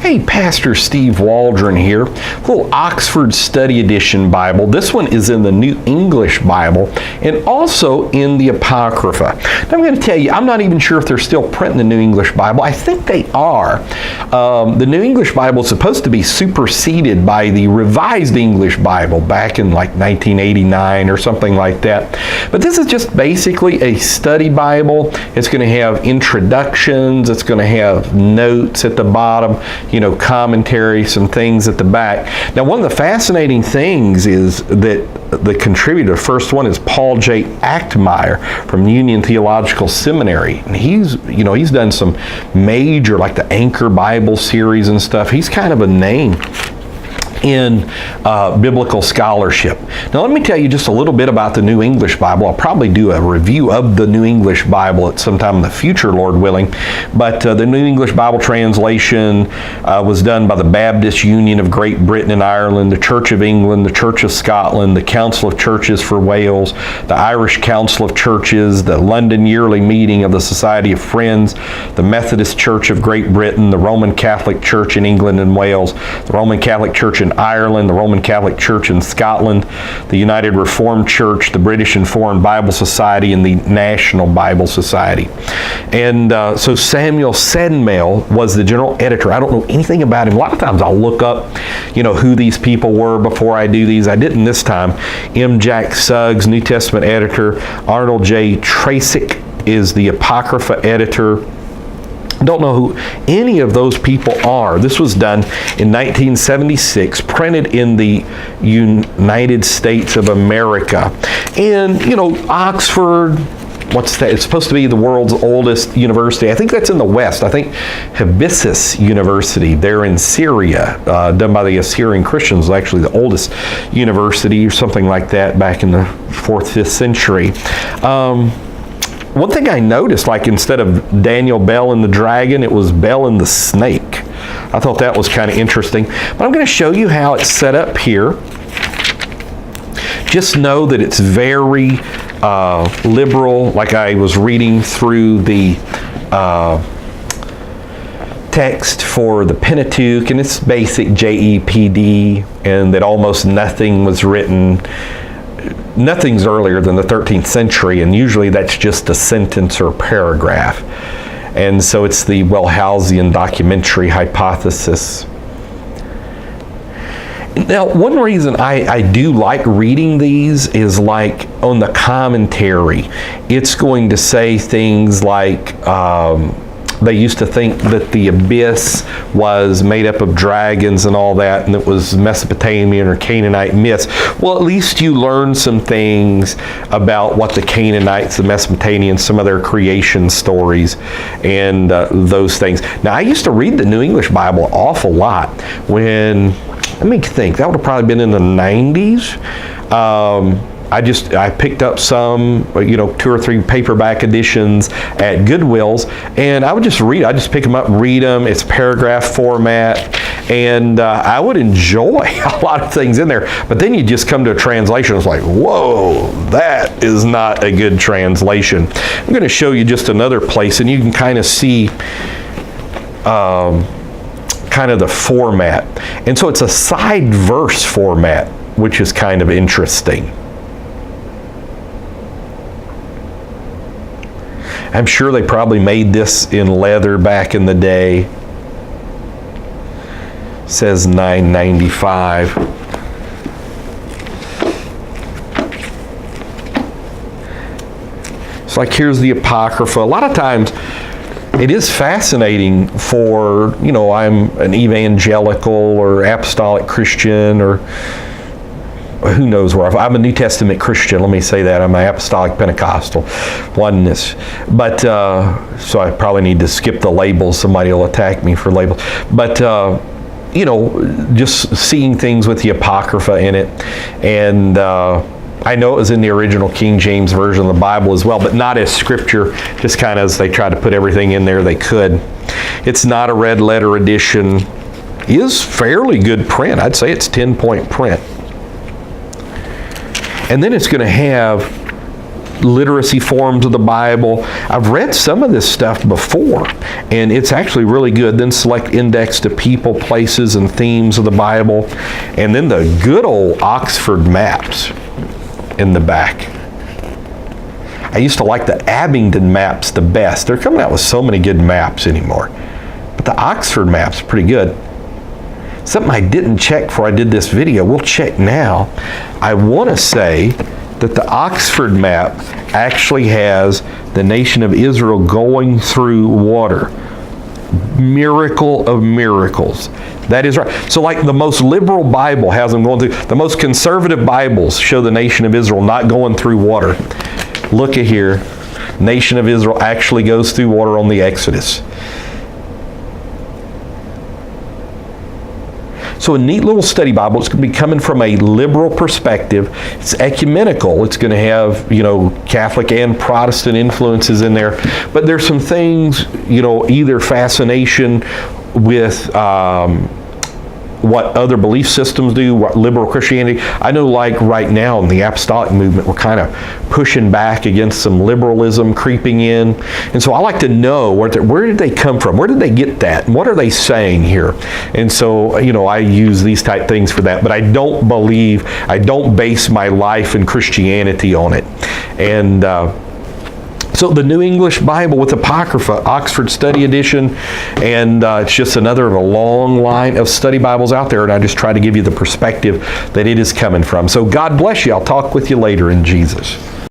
Hey, Pastor Steve Waldron here. Little Oxford Study Edition Bible. This one is in the New English Bible and also in the Apocrypha. Now, I'm going to tell you, I'm not even sure if they're still printing the New English Bible. I think they are. The New English Bible is supposed to be superseded by the Revised English Bible back in like 1989 or something like that. But this is just basically a study Bible. It's going to have introductions. It's going to have notes at the bottom, commentary, some things at the back. Now, one of the fascinating things is that the contributor, the first one, is Paul J. Achtmeyer from Union Theological Seminary. And he's done some major, like the Anchor Bible series and stuff. He's kind of a name in biblical scholarship. Now, let me tell you just a little bit about the New English Bible. I'll probably do a review of the New English Bible at some time in the future, Lord willing. But the New English Bible translation was done by the Baptist Union of Great Britain and Ireland, the Church of England, the Church of Scotland, the Council of Churches for Wales, the Irish Council of Churches, the London Yearly Meeting of the Society of Friends, the Methodist Church of Great Britain, the Roman Catholic Church in England and Wales, the Roman Catholic Church in Ireland, the Roman Catholic Church in Scotland, the United Reformed Church, the British and Foreign Bible Society, and the National Bible Society. And so Samuel Sedmail was the general editor. I don't know anything about him. A lot of times I'll look up, who these people were before I do these. I didn't this time. M. Jack Suggs, New Testament editor. Arnold J. Trasick is the Apocrypha editor. Don't know who any of those people are. This was done in 1976, printed in the United States of America. And, Oxford, what's that? It's supposed to be the world's oldest university. I think that's in the West. I think Hibiscus University there in Syria, done by the Assyrian Christians, was actually the oldest university or something like that back in the 4th, 5th century. One thing I noticed, like instead of Daniel, Bell, and the dragon, it was Bell and the snake. I thought that was kind of interesting. But I'm going to show you how it's set up here. Just know that it's very liberal. Like I was reading through the text for the Pentateuch, and it's basic JEPD, and that almost nothing was written. Nothing's earlier than the 13th century, and usually that's just a sentence or paragraph. And so it's the Wellhausian documentary hypothesis. Now, one reason I do like reading these is like on the commentary. It's going to say things like, they used to think that the abyss was made up of dragons and all that, and it was Mesopotamian or Canaanite myths. Well, at least you learn some things about what the Canaanites, the Mesopotamians, some of their creation stories, and those things. Now, I used to read the New English Bible an awful lot when, let me think, that would have probably been in the 90s. I picked up some, 2 or 3 paperback editions at Goodwill's, and I would just read. I just pick them up and read them. It's paragraph format, and I would enjoy a lot of things in there. But then you just come to a translation. It's like, whoa, that is not a good translation. I'm going to show you just another place, and you can kind of see kind of the format. And so it's a side verse format, which is kind of interesting. I'm sure they probably made this in leather back in the day. It says $9.95. It's like, here's the Apocrypha. A lot of times it is fascinating for, I'm an evangelical or apostolic Christian, or who knows where I'm a New Testament Christian. Let me say that. I'm an apostolic Pentecostal oneness. But, so I probably need to skip the labels. Somebody will attack me for labels. But, just seeing things with the Apocrypha in it. And I know it was in the original King James Version of the Bible as well, but not as scripture, just kind of as they tried to put everything in there they could. It's not a red letter edition. It is fairly good print. I'd say it's 10-point print. And then it's going to have literacy forms of the Bible. I've read some of this stuff before, and it's actually really good. Then select index to people, places, and themes of the Bible. And then the good old Oxford maps in the back. I used to like the Abingdon maps the best. They're coming out with so many good maps anymore. But the Oxford map's pretty good. Something I didn't check before I did this video, we'll check now. I want to say that the Oxford map actually has the nation of Israel going through water. Miracle of miracles. That is right. So like the most liberal Bible has them going through, the most conservative Bibles show the nation of Israel not going through water. Look at here. Nation of Israel actually goes through water on the Exodus. So a neat little study Bible. It's going to be coming from a liberal perspective. It's ecumenical. It's going to have, Catholic and Protestant influences in there. But there's some things, either fascination with what other belief systems do, what liberal Christianity. I know like right now in the apostolic movement, we're kind of pushing back against some liberalism creeping in. And so I like to know where did they come from? Where did they get that? And what are they saying here? And so, I use these type things for that. But I don't base my life in Christianity on it. And so the New English Bible with Apocrypha, Oxford Study Edition, and it's just another of a long line of study Bibles out there, and I just try to give you the perspective that it is coming from. So God bless you. I'll talk with you later in Jesus.